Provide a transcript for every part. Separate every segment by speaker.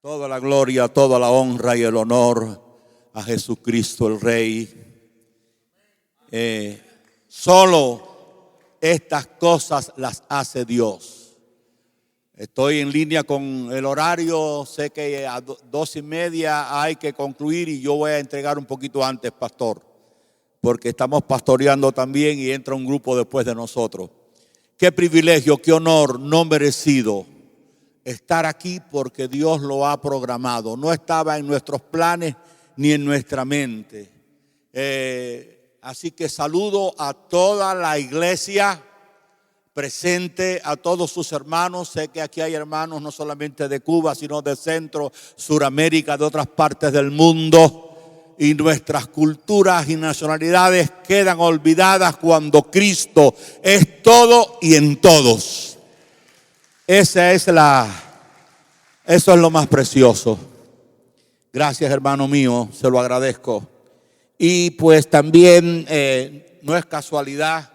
Speaker 1: Toda la gloria, toda la honra y el honor a Jesucristo el Rey. Solo estas cosas las hace Dios. Estoy en línea con el horario, sé que a 2:30 hay que concluir y yo voy a entregar un poquito antes, pastor, porque estamos pastoreando también y entra un grupo después de nosotros. Qué privilegio, qué honor no merecido estar aquí porque Dios lo ha programado. No estaba en nuestros planes ni en nuestra mente. Así que saludo a toda la iglesia presente, a todos sus hermanos. Sé que aquí hay hermanos no solamente de Cuba, sino de Centro, Suramérica, de otras partes del mundo. Y nuestras culturas y nacionalidades quedan olvidadas cuando Cristo es todo y en todos. Eso es lo más precioso. Gracias, hermano mío, se lo agradezco. Y pues también no es casualidad,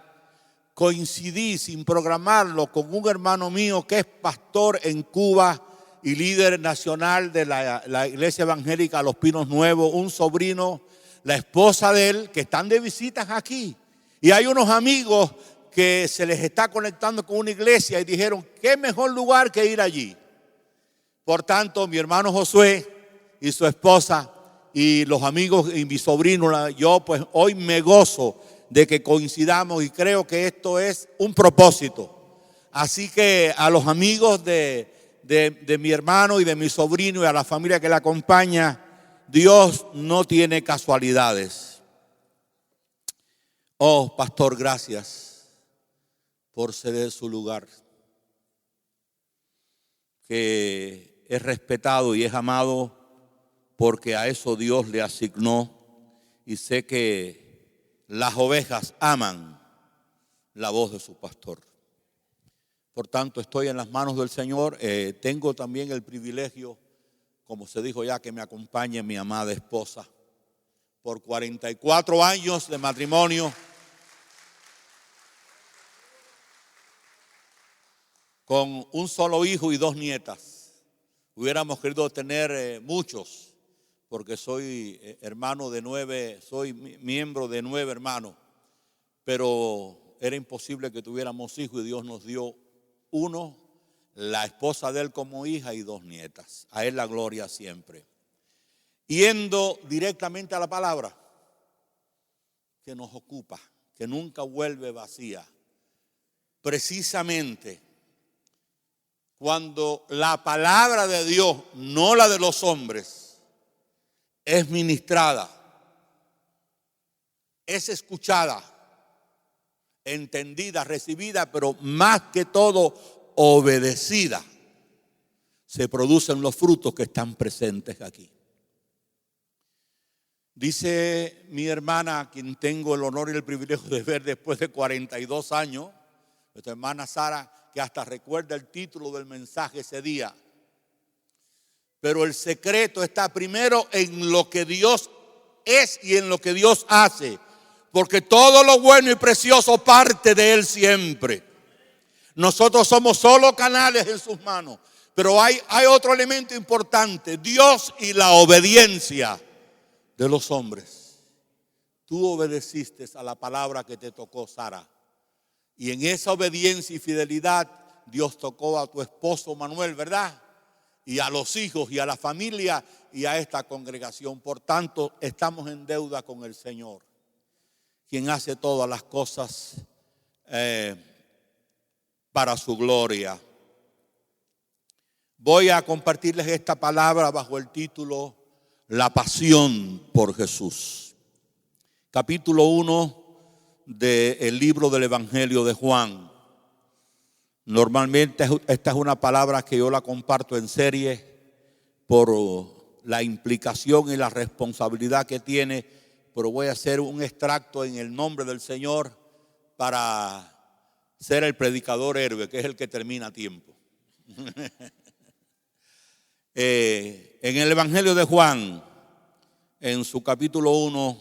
Speaker 1: coincidí sin programarlo con un hermano mío que es pastor en Cuba y líder nacional de la Iglesia Evangélica Los Pinos Nuevos, un sobrino, la esposa de él, que están de visitas aquí. Y hay unos amigos que se les está conectando con una iglesia y dijeron, qué mejor lugar que ir allí. Por tanto, mi hermano Josué y su esposa y los amigos y mi sobrino, yo pues hoy me gozo de que coincidamos y creo que esto es un propósito. Así que a los amigos de mi hermano y de mi sobrino y a la familia que le acompaña, Dios no tiene casualidades. Oh, pastor, gracias por ceder su lugar, que es respetado y es amado porque a eso Dios le asignó, y sé que las ovejas aman la voz de su pastor. Por tanto, estoy en las manos del Señor. Tengo también el privilegio, como se dijo ya, que me acompañe mi amada esposa por 44 años de matrimonio, con un solo hijo y 2 nietas. Hubiéramos querido tener muchos, porque soy hermano de 9, soy miembro de 9 hermanos, pero era imposible que tuviéramos hijos y Dios nos dio uno, la esposa de él como hija y 2 nietas. A él la gloria siempre. Yendo directamente a la palabra que nos ocupa, que nunca vuelve vacía. Precisamente cuando la palabra de Dios, no la de los hombres, es ministrada, es escuchada, entendida, recibida, pero más que todo obedecida, se producen los frutos que están presentes aquí. Dice mi hermana, a quien tengo el honor y el privilegio de ver después de 42 años, nuestra hermana Sara, que hasta recuerda el título del mensaje ese día. Pero el secreto está primero en lo que Dios es y en lo que Dios hace, porque todo lo bueno y precioso parte de Él siempre. Nosotros somos solo canales en sus manos, pero hay otro elemento importante: Dios y la obediencia de los hombres. Tú obedeciste a la palabra que te tocó, Sara. Y en esa obediencia y fidelidad, Dios tocó a tu esposo Manuel, ¿verdad? Y a los hijos y a la familia y a esta congregación. Por tanto, estamos en deuda con el Señor, quien hace todas las cosas para su gloria. Voy a compartirles esta palabra bajo el título La pasión por Jesús. Capítulo 1 del libro del Evangelio de Juan. Normalmente esta es una palabra que yo la comparto en serie por la implicación y la responsabilidad que tiene, pero voy a hacer un extracto en el nombre del Señor para ser el predicador héroe, que es el que termina a tiempo. En el Evangelio de Juan, en su capítulo 1,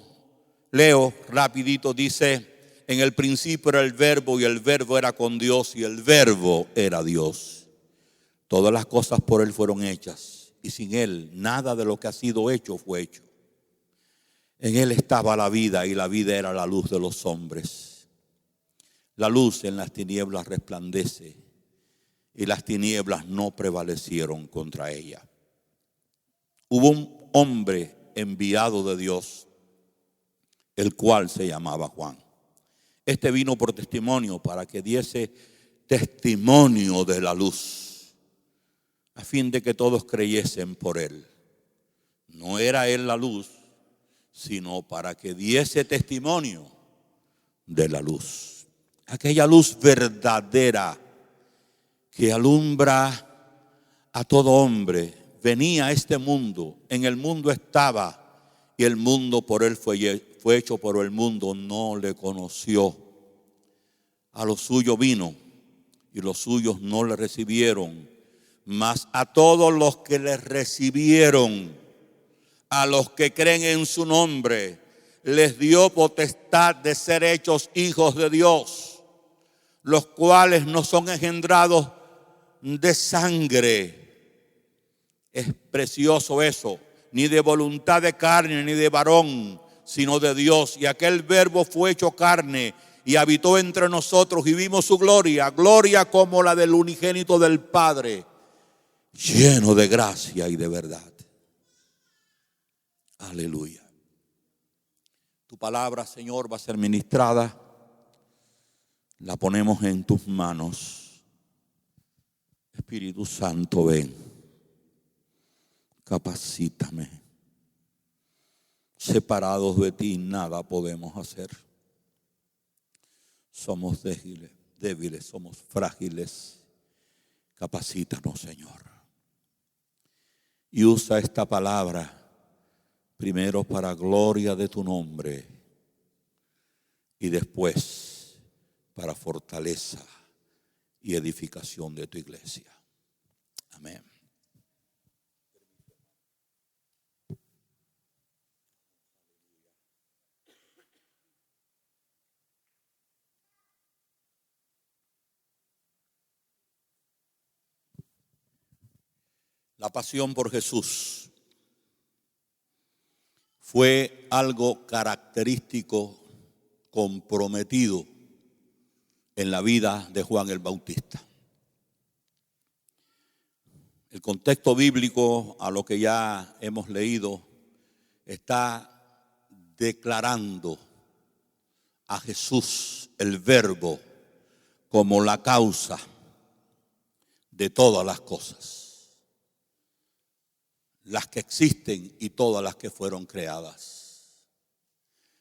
Speaker 1: leo rapidito, dice: en el principio era el verbo y el verbo era con Dios y el verbo era Dios. Todas las cosas por Él fueron hechas y sin Él nada de lo que ha sido hecho fue hecho. En Él estaba la vida y la vida era la luz de los hombres. La luz en las tinieblas resplandece y las tinieblas no prevalecieron contra ella. Hubo un hombre enviado de Dios, el cual se llamaba Juan. Este vino por testimonio para que diese testimonio de la luz, a fin de que todos creyesen por él. No era él la luz, sino para que diese testimonio de la luz. Aquella luz verdadera que alumbra a todo hombre. Venía a este mundo, en el mundo estaba y el mundo por él fue hecho, pero el mundo no le conoció. A los suyos vino y los suyos no le recibieron, mas a todos los que le recibieron, a los que creen en su nombre, les dio potestad de ser hechos hijos de Dios, los cuales no son engendrados de sangre. Es precioso eso, ni de voluntad de carne ni de varón, sino de Dios. Y aquel verbo fue hecho carne y habitó entre nosotros y vimos su gloria, gloria como la del unigénito del Padre, lleno de gracia y de verdad. Aleluya. Tu palabra, Señor, va a ser ministrada. La ponemos en tus manos. Espíritu Santo, ven. Capacítame. Separados de ti nada podemos hacer. Somos débiles, somos frágiles. Capacítanos, Señor. Y usa esta palabra primero para gloria de tu nombre y después para fortaleza y edificación de tu iglesia. Amén. La pasión por Jesús fue algo característico, comprometido en la vida de Juan el Bautista. El contexto bíblico, a lo que ya hemos leído, está declarando a Jesús, el Verbo, como la causa de todas las cosas, las que existen y todas las que fueron creadas.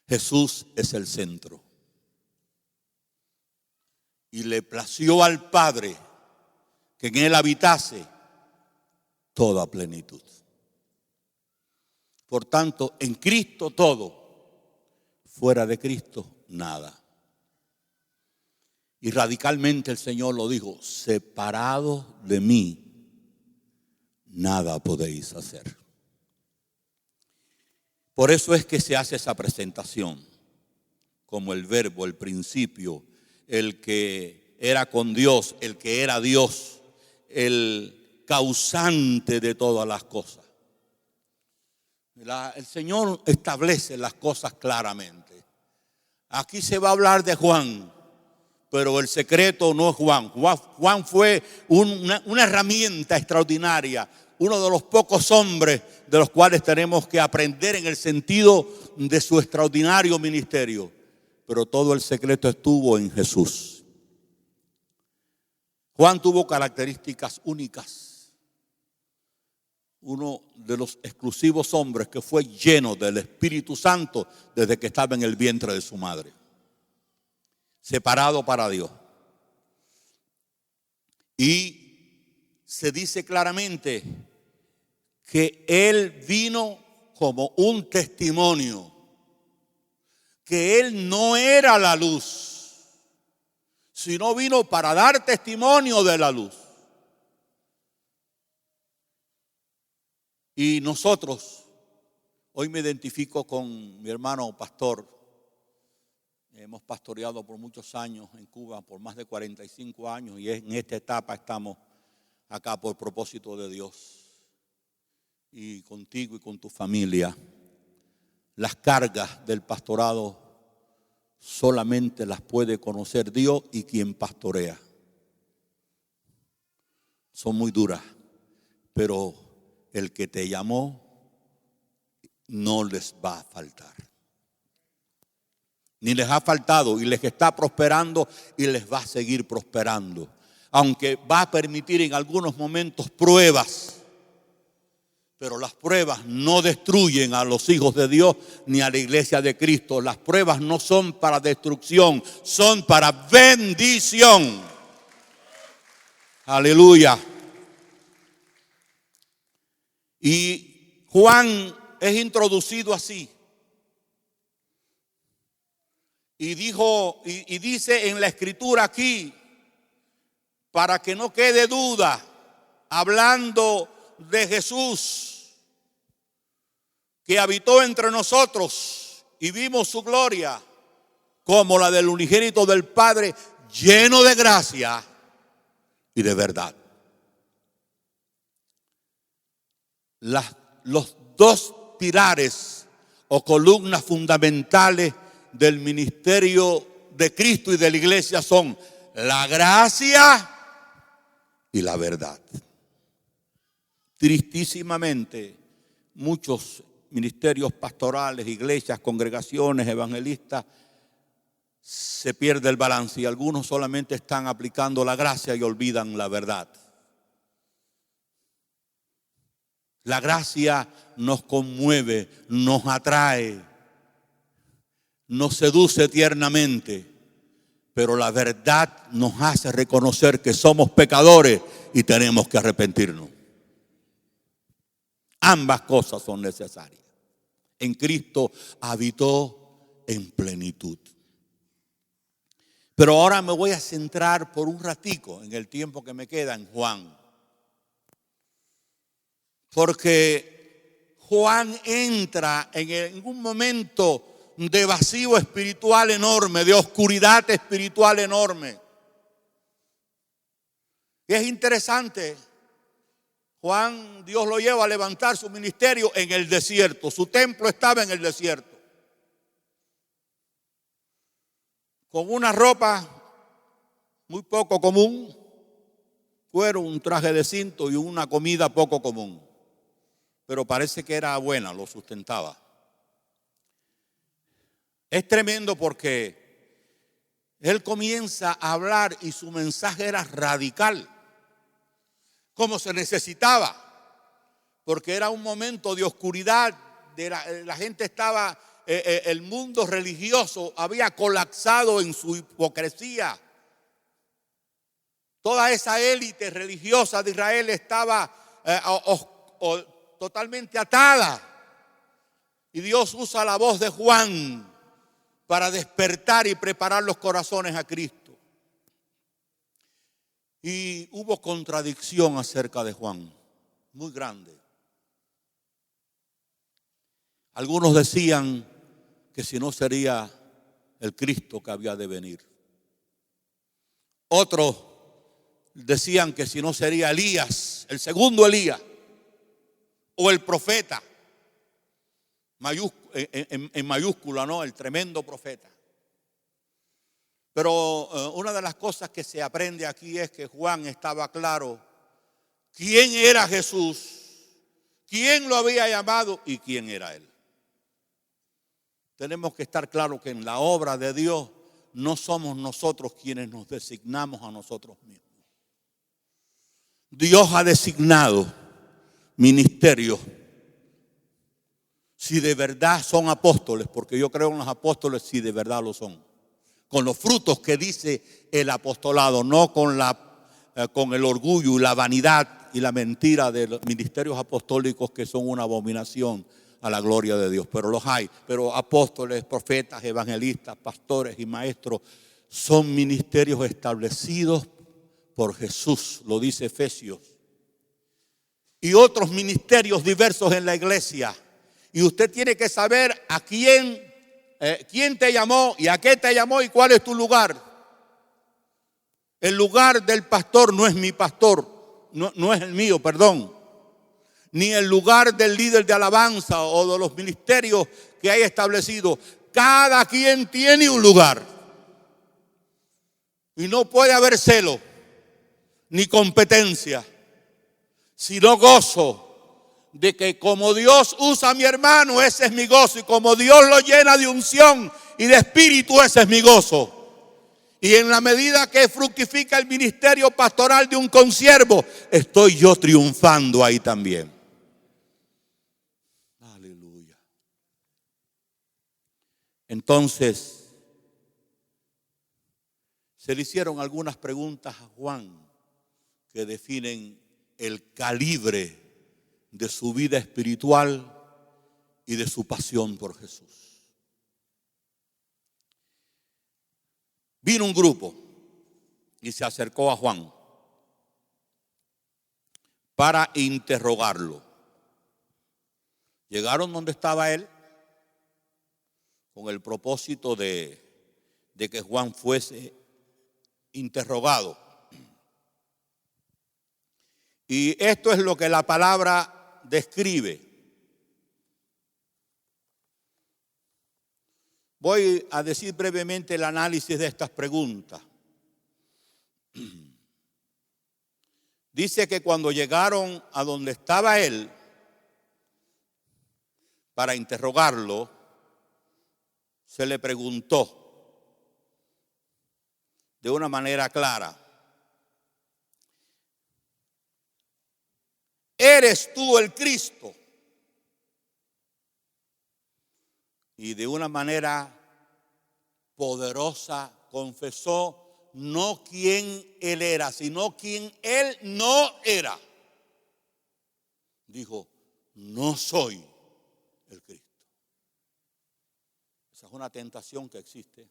Speaker 1: Jesús es el centro. Y le plació al Padre que en él habitase toda plenitud. Por tanto, en Cristo todo, fuera de Cristo nada. Y radicalmente el Señor lo dijo: separado de mí, nada podéis hacer. Por eso es que se hace esa presentación como el Verbo, el principio, el que era con Dios, el que era Dios, el causante de todas las cosas. El Señor establece las cosas claramente. Aquí se va a hablar de Juan, pero el secreto no es Juan. Juan fue una herramienta extraordinaria, uno de los pocos hombres de los cuales tenemos que aprender en el sentido de su extraordinario ministerio. Pero todo el secreto estuvo en Jesús. Juan tuvo características únicas. Uno de los exclusivos hombres que fue lleno del Espíritu Santo desde que estaba en el vientre de su madre. Separado para Dios. Y se dice claramente que él vino como un testimonio, que él no era la luz, sino vino para dar testimonio de la luz. Y nosotros, hoy me identifico con mi hermano pastor. Hemos pastoreado por muchos años en Cuba, por más de 45 años, y en esta etapa estamos acá por propósito de Dios. y contigo y con tu familia. Las cargas del pastorado solamente las puede conocer Dios y quien pastorea. Son muy duras, pero el que te llamó no les va a faltar. Ni les ha faltado, y les está prosperando y les va a seguir prosperando. Aunque va a permitir en algunos momentos pruebas, pero las pruebas no destruyen a los hijos de Dios ni a la iglesia de Cristo. Las pruebas no son para destrucción, son para bendición. Aleluya. Y Juan es introducido así. Y dice en la escritura aquí, para que no quede duda, hablando de Jesús, que habitó entre nosotros y vimos su gloria como la del unigénito del Padre, lleno de gracia y de verdad. Los dos pilares o columnas fundamentales del ministerio de Cristo y de la iglesia son la gracia y la verdad. Tristísimamente, muchos ministerios pastorales, iglesias, congregaciones, evangelistas, se pierde el balance y algunos solamente están aplicando la gracia y olvidan la verdad. La gracia nos conmueve, nos atrae, nos seduce tiernamente, pero la verdad nos hace reconocer que somos pecadores y tenemos que arrepentirnos. Ambas cosas son necesarias. En Cristo habitó en plenitud. Pero ahora me voy a centrar por un ratico en el tiempo que me queda en Juan. Porque Juan entra en un momento de vacío espiritual enorme, de oscuridad espiritual enorme. Y es interesante. Juan, Dios lo lleva a levantar su ministerio en el desierto. Su templo estaba en el desierto. Con una ropa muy poco común, cuero, un traje de cinto y una comida poco común. Pero parece que era buena, lo sustentaba. Es tremendo porque él comienza a hablar y su mensaje era radical, como se necesitaba, porque era un momento de oscuridad, la gente estaba, el mundo religioso había colapsado en su hipocresía. Toda esa élite religiosa de Israel estaba totalmente atada. Y Dios usa la voz de Juan para despertar y preparar los corazones a Cristo. Y hubo contradicción acerca de Juan, muy grande. Algunos decían que si no sería el Cristo que había de venir. Otros decían que si no sería Elías, el segundo Elías, o el profeta, en mayúscula, ¿no? El tremendo profeta. Pero una de las cosas que se aprende aquí es que Juan estaba claro quién era Jesús, quién lo había llamado y quién era él. Tenemos que estar claros que en la obra de Dios no somos nosotros quienes nos designamos a nosotros mismos. Dios ha designado ministerios. Si de verdad son apóstoles, porque yo creo en los apóstoles si de verdad lo son, con los frutos que dice el apostolado, no con el orgullo y la vanidad y la mentira de los ministerios apostólicos que son una abominación a la gloria de Dios. Pero los hay. Pero apóstoles, profetas, evangelistas, pastores y maestros son ministerios establecidos por Jesús, lo dice Efesios. Y otros ministerios diversos en la iglesia. Y usted tiene que saber a quién te llamó y a qué te llamó y cuál es tu lugar. El lugar del pastor no es mi pastor, no es el mío, perdón. ni el lugar del líder de alabanza o de los ministerios que hay establecido. Cada quien tiene un lugar. Y no puede haber celo ni competencia, sino gozo de que como Dios usa a mi hermano, ese es mi gozo. Y como Dios lo llena de unción y de espíritu, ese es mi gozo. Y en la medida que fructifica el ministerio pastoral de un consiervo, estoy yo triunfando ahí también. Aleluya. Entonces, se le hicieron algunas preguntas a Juan que definen el calibre de su vida espiritual y de su pasión por Jesús. Vino un grupo y se acercó a Juan para interrogarlo. Llegaron donde estaba él con el propósito de que Juan fuese interrogado. Y esto es lo que la palabra describe. Voy a decir brevemente el análisis de estas preguntas. Dice que cuando llegaron a donde estaba él para interrogarlo, se le preguntó de una manera clara: ¿eres tú el Cristo? Y de una manera poderosa confesó no quién él era, sino quién él no era. Dijo: no soy el Cristo. Esa es una tentación que existe.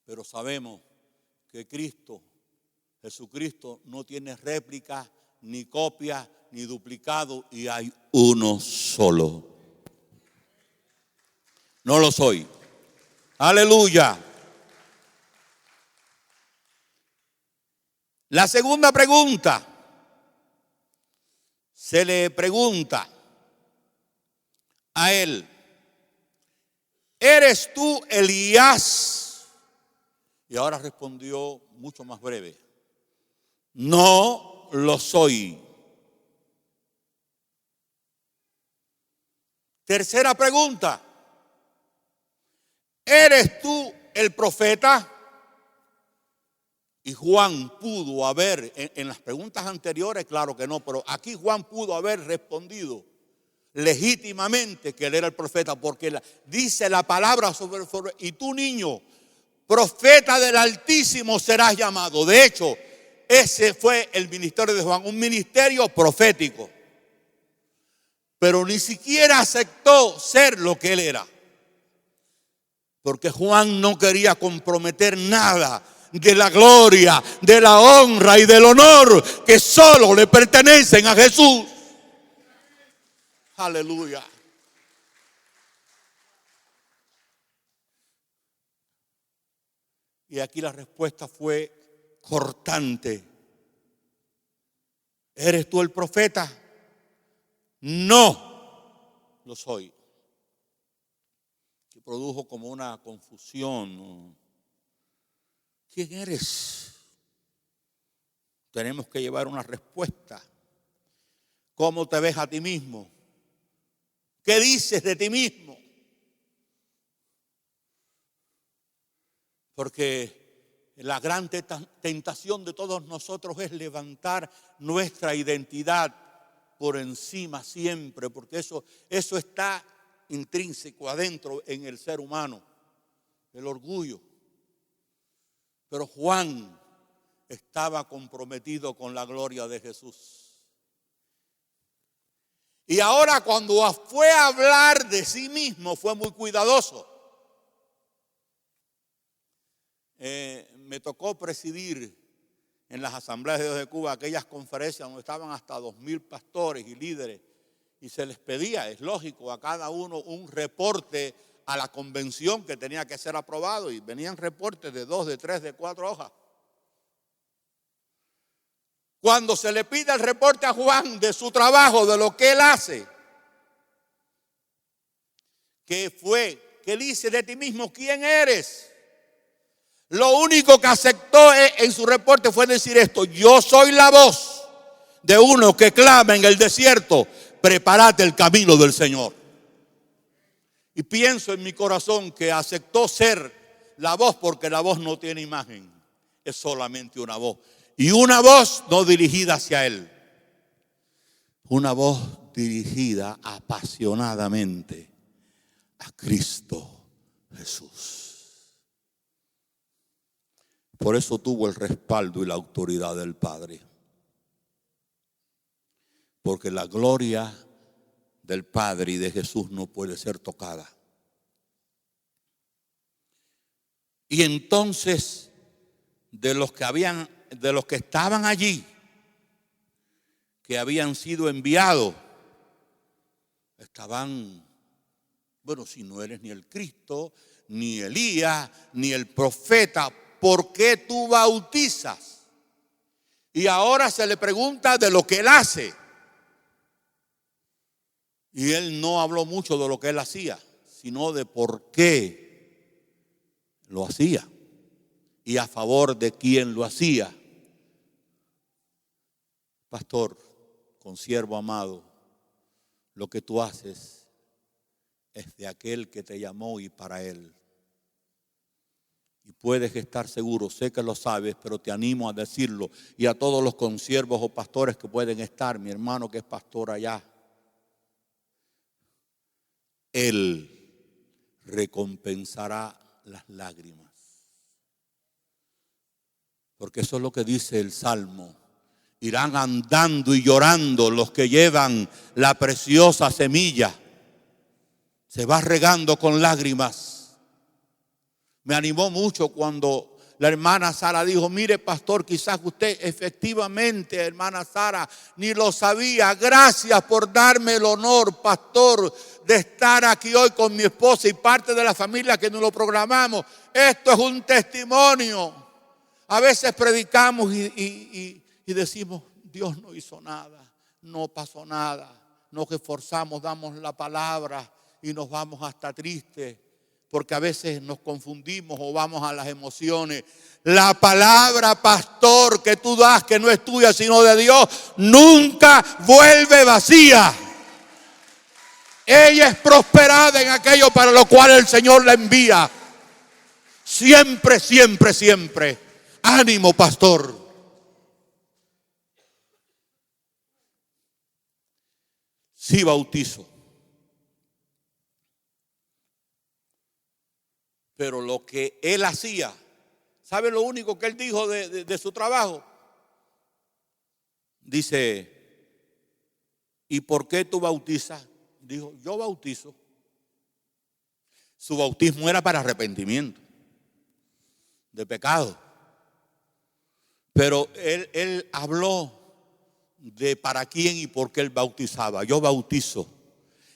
Speaker 1: Pero sabemos que Jesucristo no tiene réplica, ni copia, ni duplicado, y hay uno solo. No lo soy. Aleluya. La segunda pregunta, se le pregunta a él: ¿eres tú Elías? Y ahora respondió mucho más breve: no lo soy. Tercera pregunta: ¿eres tú el profeta? Y Juan pudo haber, en las preguntas anteriores, claro que no, pero aquí Juan pudo haber respondido legítimamente que él era el profeta, porque dice la palabra sobre y tú, niño, profeta del Altísimo serás llamado. De hecho, ese fue el ministerio de Juan, un ministerio profético. Pero ni siquiera aceptó ser lo que él era, porque Juan no quería comprometer nada de la gloria, de la honra y del honor que solo le pertenecen a Jesús. Aleluya. Y aquí la respuesta fue cortante: ¿eres tú el profeta? No lo soy. Que produjo como una confusión. ¿Quién eres? Tenemos que llevar una respuesta. ¿Cómo te ves a ti mismo? ¿Qué dices de ti mismo? Porque la gran tentación de todos nosotros es levantar nuestra identidad por encima siempre, porque eso está intrínseco adentro en el ser humano, el orgullo. Pero Juan estaba comprometido con la gloria de Jesús. Y ahora cuando fue a hablar de sí mismo fue muy cuidadoso. Me tocó presidir en las asambleas de Dios de Cuba aquellas conferencias donde estaban hasta 2,000 pastores y líderes, y se les pedía, es lógico, a cada uno un reporte a la convención que tenía que ser aprobado, y venían reportes de 2, de 3, de 4 hojas. Cuando se le pide el reporte a Juan de su trabajo, de lo que él hace, ¿qué fue? ¿Qué dice de ti mismo? ¿Quién eres? Lo único que aceptó en su reporte fue decir esto: yo soy la voz de uno que clama en el desierto, prepárate el camino del Señor. Y pienso en mi corazón que aceptó ser la voz, porque la voz no tiene imagen, es solamente una voz. Y una voz no dirigida hacia Él, una voz dirigida apasionadamente a Cristo Jesús. Por eso tuvo el respaldo y la autoridad del Padre. Porque la gloria del Padre y de Jesús no puede ser tocada. Y entonces, de los que estaban allí, que habían sido enviados, estaban, bueno, si no eres ni el Cristo, ni Elías, ni el profeta, ¿por qué tú bautizas? Y ahora se le pregunta de lo que él hace. Y él no habló mucho de lo que él hacía, sino de por qué lo hacía y a favor de quién lo hacía. Pastor, consiervo amado, lo que tú haces es de aquel que te llamó y para él. Y puedes estar seguro, sé que lo sabes, pero te animo a decirlo. Y a todos los consiervos o pastores que pueden estar, mi hermano que es pastor allá, Él recompensará las lágrimas. Porque eso es lo que dice el Salmo. Irán andando y llorando los que llevan la preciosa semilla. Se va regando con lágrimas. Me animó mucho cuando la hermana Sara dijo: mire, pastor, quizás usted efectivamente, hermana Sara, ni lo sabía. Gracias por darme el honor, pastor, de estar aquí hoy con mi esposa y parte de la familia que nos lo programamos. Esto es un testimonio. A veces predicamos y decimos: Dios no hizo nada, no pasó nada. Nos esforzamos, damos la palabra y nos vamos hasta tristes, porque a veces nos confundimos o vamos a las emociones. La palabra, pastor, que tú das, que no es tuya sino de Dios, nunca vuelve vacía. Ella es prosperada en aquello para lo cual el Señor la envía. Siempre, siempre, siempre. Ánimo, pastor. Sí bautizo. Pero lo que él hacía, ¿sabe lo único que él dijo de su trabajo? Dice: ¿y por qué tú bautizas? Dijo: yo bautizo. Su bautismo era para arrepentimiento de pecado. Pero él habló de para quién y por qué él bautizaba. Yo bautizo.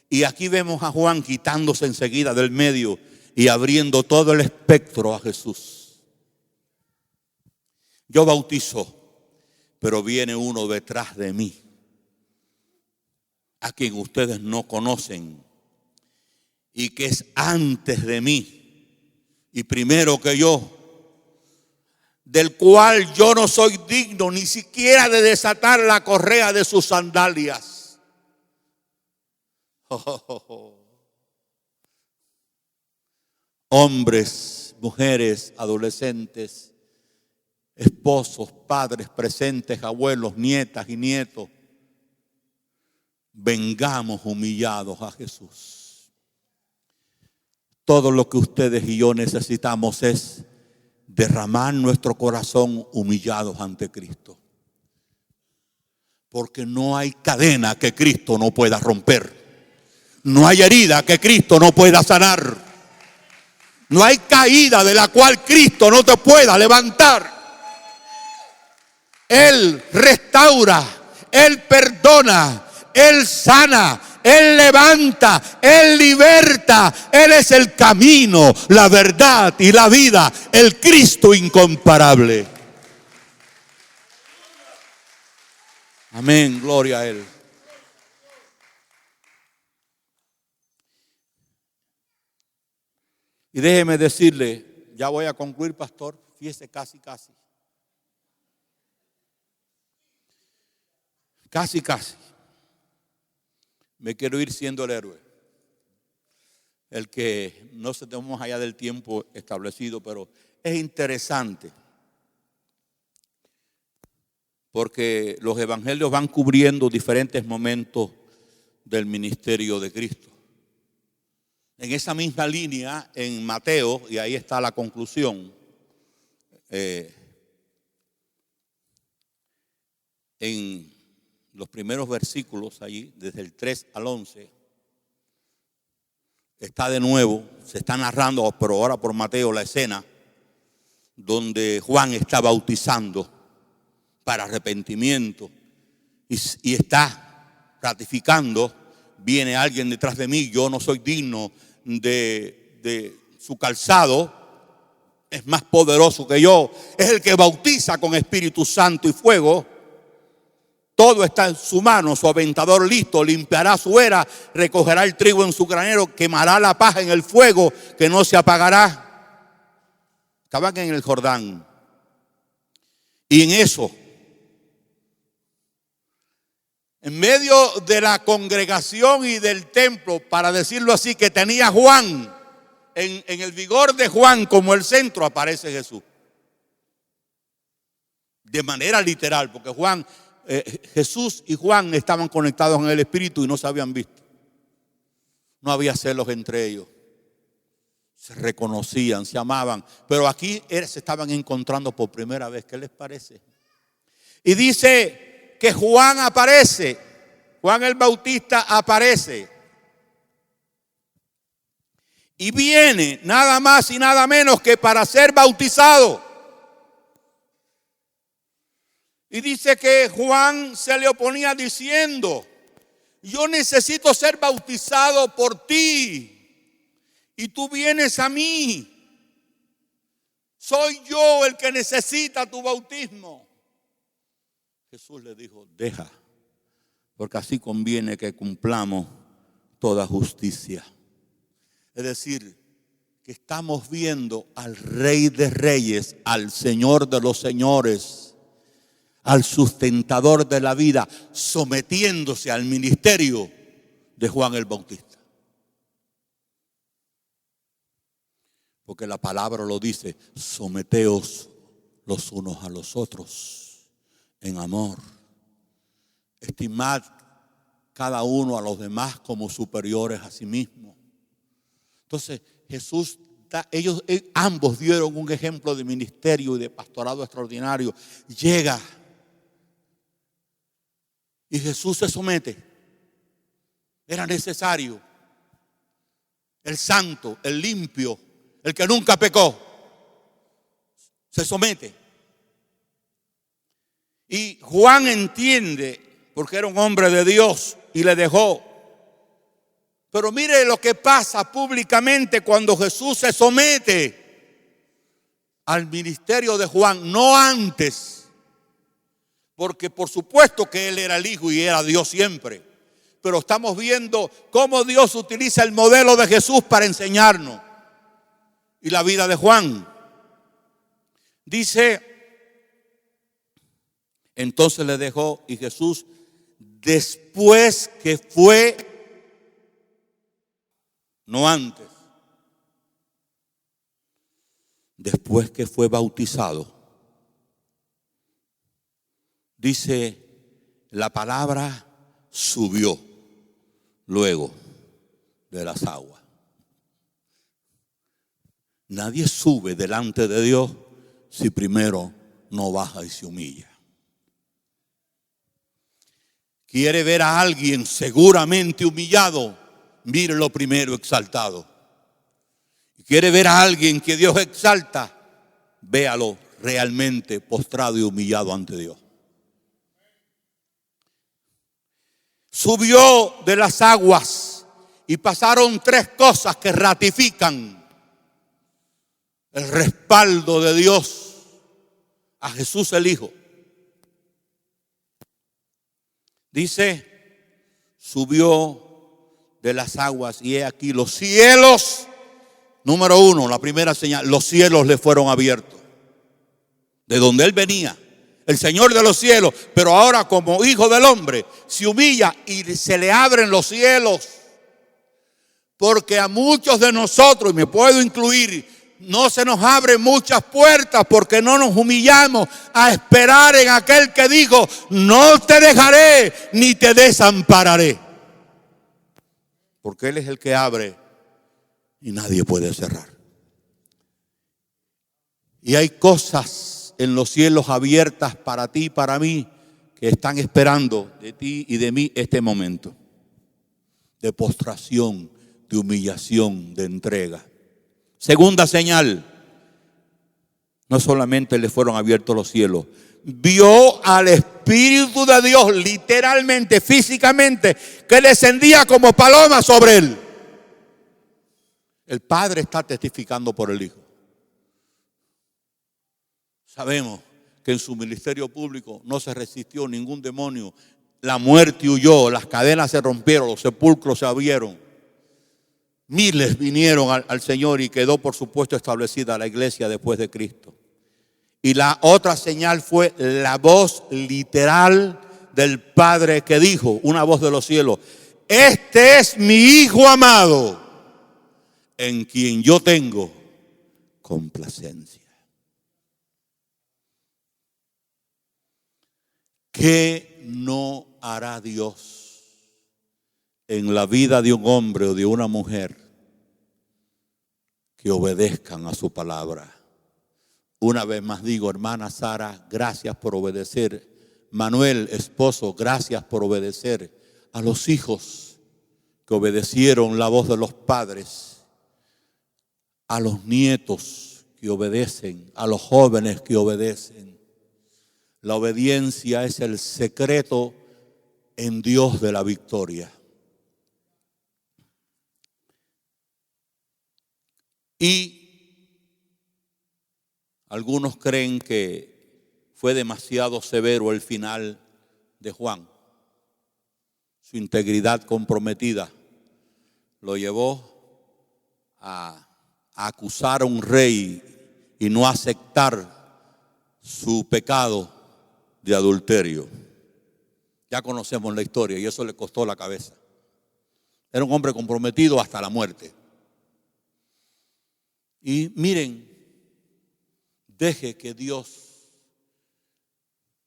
Speaker 1: Y aquí vemos a Juan quitándose enseguida del medio y abriendo todo el espectro a Jesús. Yo bautizo, pero viene uno detrás de mí, a quien ustedes no conocen, y que es antes de mí y primero que yo, del cual yo no soy digno ni siquiera de desatar la correa de sus sandalias. Hombres, mujeres, adolescentes, esposos, padres presentes, abuelos, nietas y nietos, vengamos humillados a Jesús. Todo lo que ustedes y yo necesitamos es derramar nuestro corazón humillados ante Cristo. Porque no hay cadena que Cristo no pueda romper. No hay herida que Cristo no pueda sanar. No hay caída de la cual Cristo no te pueda levantar. Él restaura, Él perdona, Él sana, Él levanta, Él liberta. Él es el camino, la verdad y la vida, el Cristo incomparable. Amén, gloria a Él. Y déjeme decirle, ya voy a concluir, pastor, fíjese casi. Casi. Me quiero ir siendo el héroe. El que no se tomó allá del tiempo establecido, pero es interesante. Porque los evangelios van cubriendo diferentes momentos del ministerio de Cristo. En esa misma línea, en Mateo, y ahí está la conclusión, en los primeros versículos, allí, desde el 3 al 11, está de nuevo, se está narrando, pero ahora por Mateo, la escena donde Juan está bautizando para arrepentimiento y está ratificando: viene alguien detrás de mí, yo no soy digno de su calzado, es más poderoso que yo, es el que bautiza con Espíritu Santo y fuego. Todo está en su mano, su aventador listo, limpiará su era, recogerá el trigo en su granero, quemará la paja en el fuego que no se apagará. Estaban en el Jordán. Y en eso, en medio de la congregación y del templo, para decirlo así, que tenía Juan, en el vigor de Juan como el centro, aparece Jesús. De manera literal, porque Jesús y Juan estaban conectados en el Espíritu y no se habían visto. No había celos entre ellos. Se reconocían, se amaban. Pero aquí se estaban encontrando por primera vez. ¿Qué les parece? Y dice que Juan aparece. Juan el Bautista aparece. Y viene nada más y nada menos que para ser bautizado. Y dice que Juan se le oponía diciendo: yo necesito ser bautizado por ti y tú vienes a mí. Soy yo el que necesita tu bautismo. Jesús le dijo: deja, porque así conviene que cumplamos toda justicia. Es decir, que estamos viendo al Rey de Reyes, al Señor de los Señores, al sustentador de la vida, sometiéndose al ministerio de Juan el Bautista. Porque la palabra lo dice: someteos los unos a los otros en amor. Estimad cada uno a los demás como superiores a sí mismo. Entonces Jesús, ellos ambos dieron un ejemplo de ministerio y de pastorado extraordinario. Llega y Jesús se somete. Era necesario. El santo, el limpio, el que nunca pecó, se somete. Y Juan entiende, porque era un hombre de Dios, y le dejó. Pero mire lo que pasa públicamente cuando Jesús se somete al ministerio de Juan, no antes. Porque por supuesto que él era el Hijo y era Dios siempre. Pero estamos viendo cómo Dios utiliza el modelo de Jesús para enseñarnos. Y la vida de Juan. Dice, entonces le dejó, y Jesús, después que fue, no antes, después que fue bautizado, dice la palabra, subió luego de las aguas. Nadie sube delante de Dios si primero no baja y se humilla. Quiere ver a alguien seguramente humillado, mírelo primero exaltado. Quiere ver a alguien que Dios exalta, véalo realmente postrado y humillado ante Dios. Subió de las aguas y pasaron tres cosas que ratifican el respaldo de Dios a Jesús el Hijo. Dice, subió de las aguas y he aquí los cielos. Número uno, la primera señal, los cielos le fueron abiertos. De donde él venía, el Señor de los cielos, pero ahora como hijo del hombre, se humilla y se le abren los cielos. Porque a muchos de nosotros, y me puedo incluir, no se nos abren muchas puertas porque no nos humillamos a esperar en aquel que dijo, no te dejaré ni te desampararé. Porque Él es el que abre y nadie puede cerrar. Y hay cosas en los cielos abiertas para ti y para mí que están esperando de ti y de mí este momento de postración, de humillación, de entrega. Segunda señal, no solamente le fueron abiertos los cielos, vio al Espíritu de Dios literalmente, físicamente, que descendía como paloma sobre él. El Padre está testificando por el Hijo. Sabemos que en su ministerio público no se resistió ningún demonio. La muerte huyó, las cadenas se rompieron, los sepulcros se abrieron. Miles vinieron al Señor y quedó por supuesto establecida la iglesia después de Cristo. Y la otra señal fue la voz literal del Padre que dijo, una voz de los cielos, este es mi Hijo amado, en quien yo tengo complacencia. ¿Qué no hará Dios en la vida de un hombre o de una mujer que obedezcan a su palabra? Una vez más digo, hermana Sara, gracias por obedecer. Manuel, esposo, gracias por obedecer. A los hijos que obedecieron la voz de los padres, a los nietos que obedecen, a los jóvenes que obedecen. La obediencia es el secreto en Dios de la victoria. Y algunos creen que fue demasiado severo el final de Juan. Su integridad comprometida lo llevó a acusar a un rey y no aceptar su pecado de adulterio. Ya conocemos la historia y eso le costó la cabeza. Era un hombre comprometido hasta la muerte. Y miren, deje que Dios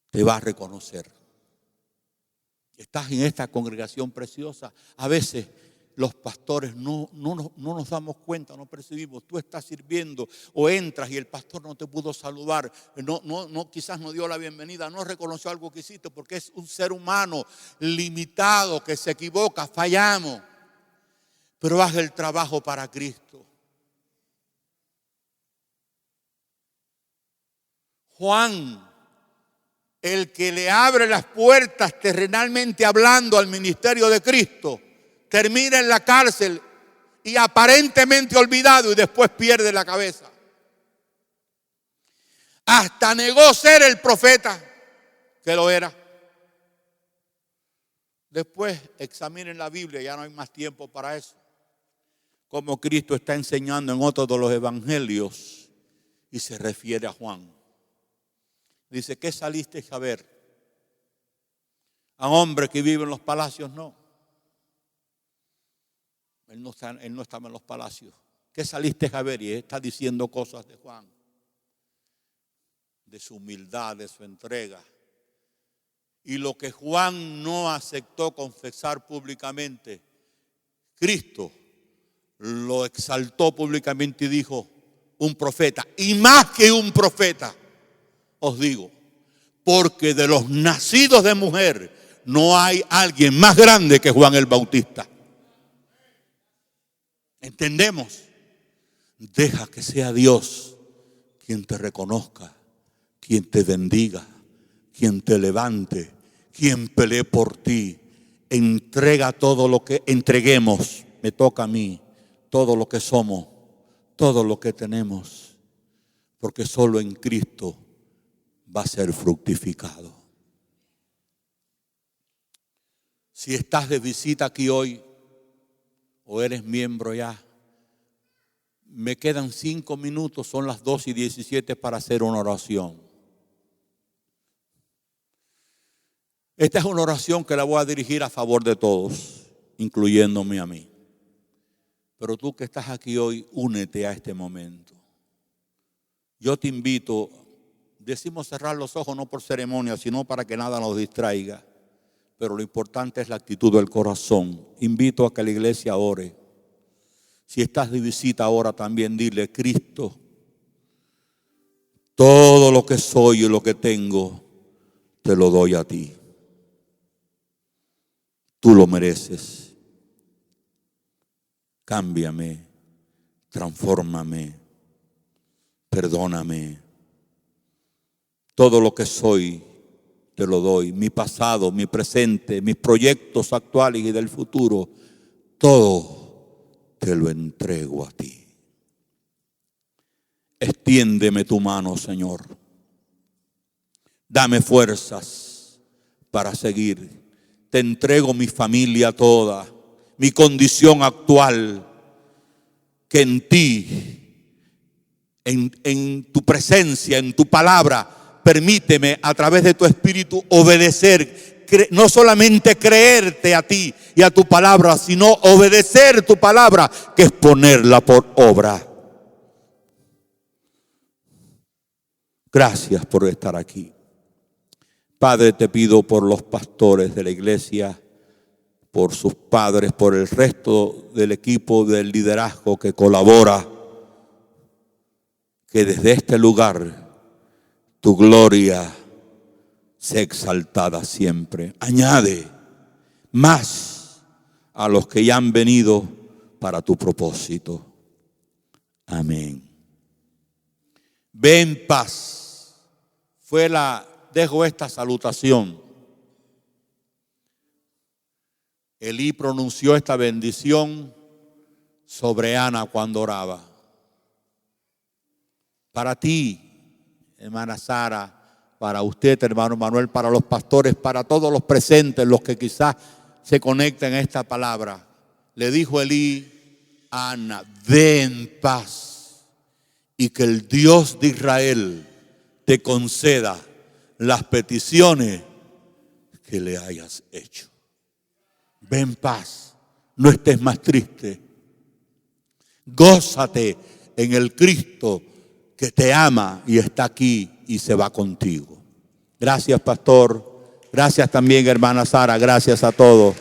Speaker 1: te va a reconocer. Estás en esta congregación preciosa. A veces los pastores no nos damos cuenta, no percibimos. Tú estás sirviendo o entras y el pastor no te pudo saludar. Quizás no dio la bienvenida, no reconoció algo que hiciste porque es un ser humano limitado que se equivoca, fallamos. Pero haz el trabajo para Cristo. Juan, el que le abre las puertas terrenalmente hablando al ministerio de Cristo, termina en la cárcel y aparentemente olvidado y después pierde la cabeza. Hasta negó ser el profeta que lo era. Después examinen la Biblia, ya no hay más tiempo para eso. Como Cristo está enseñando en otro de los evangelios y se refiere a Juan. Dice, ¿qué saliste a ver? A hombre que vive en los palacios, no. Él no estaba en los palacios. ¿Qué saliste a ver? Y está diciendo cosas de Juan, de su humildad, de su entrega. Y lo que Juan no aceptó confesar públicamente, Cristo lo exaltó públicamente y dijo, un profeta, y más que un profeta. Os digo, porque de los nacidos de mujer no hay alguien más grande que Juan el Bautista. ¿Entendemos? Deja que sea Dios quien te reconozca, quien te bendiga, quien te levante, quien pelee por ti. Entrega todo lo que entreguemos, me toca a mí, todo lo que somos, todo lo que tenemos, porque solo en Cristo va a ser fructificado. Si estás de visita aquí hoy o eres miembro ya, me quedan 5 minutos, son las 2:17 para hacer una oración. Esta es una oración que la voy a dirigir a favor de todos, incluyéndome a mí. Pero tú que estás aquí hoy, únete a este momento. Yo te invito, decimos cerrar los ojos no por ceremonia, sino para que nada nos distraiga. Pero lo importante es la actitud del corazón. Invito a que la iglesia ore. Si estás de visita ahora también dile: Cristo, todo lo que soy y lo que tengo, te lo doy a ti. Tú lo mereces. Cámbiame, transfórmame, perdóname. Todo lo que soy, te lo doy. Mi pasado, mi presente, mis proyectos actuales y del futuro, todo te lo entrego a ti. Extiéndeme tu mano, Señor. Dame fuerzas para seguir. Te entrego mi familia toda, mi condición actual, que en ti, en tu presencia, en tu palabra, permíteme a través de tu Espíritu obedecer, no solamente creerte a ti y a tu palabra, sino obedecer tu palabra, que es ponerla por obra. Gracias por estar aquí. Padre, te pido por los pastores de la iglesia, por sus padres, por el resto del equipo del liderazgo que colabora, que desde este lugar tu gloria sea exaltada siempre. Añade más a los que ya han venido para tu propósito. Amén. Ve en paz. Dejo esta salutación. Elí pronunció esta bendición sobre Ana cuando oraba. Para ti, hermana Sara, para usted, hermano Manuel, para los pastores, para todos los presentes, los que quizás se conecten a esta palabra. Le dijo Elí a Ana: ve en paz y que el Dios de Israel te conceda las peticiones que le hayas hecho. Ve en paz, no estés más triste. Gózate en el Cristo que te ama y está aquí y se va contigo. Gracias, pastor. Gracias también, hermana Sara. Gracias a todos.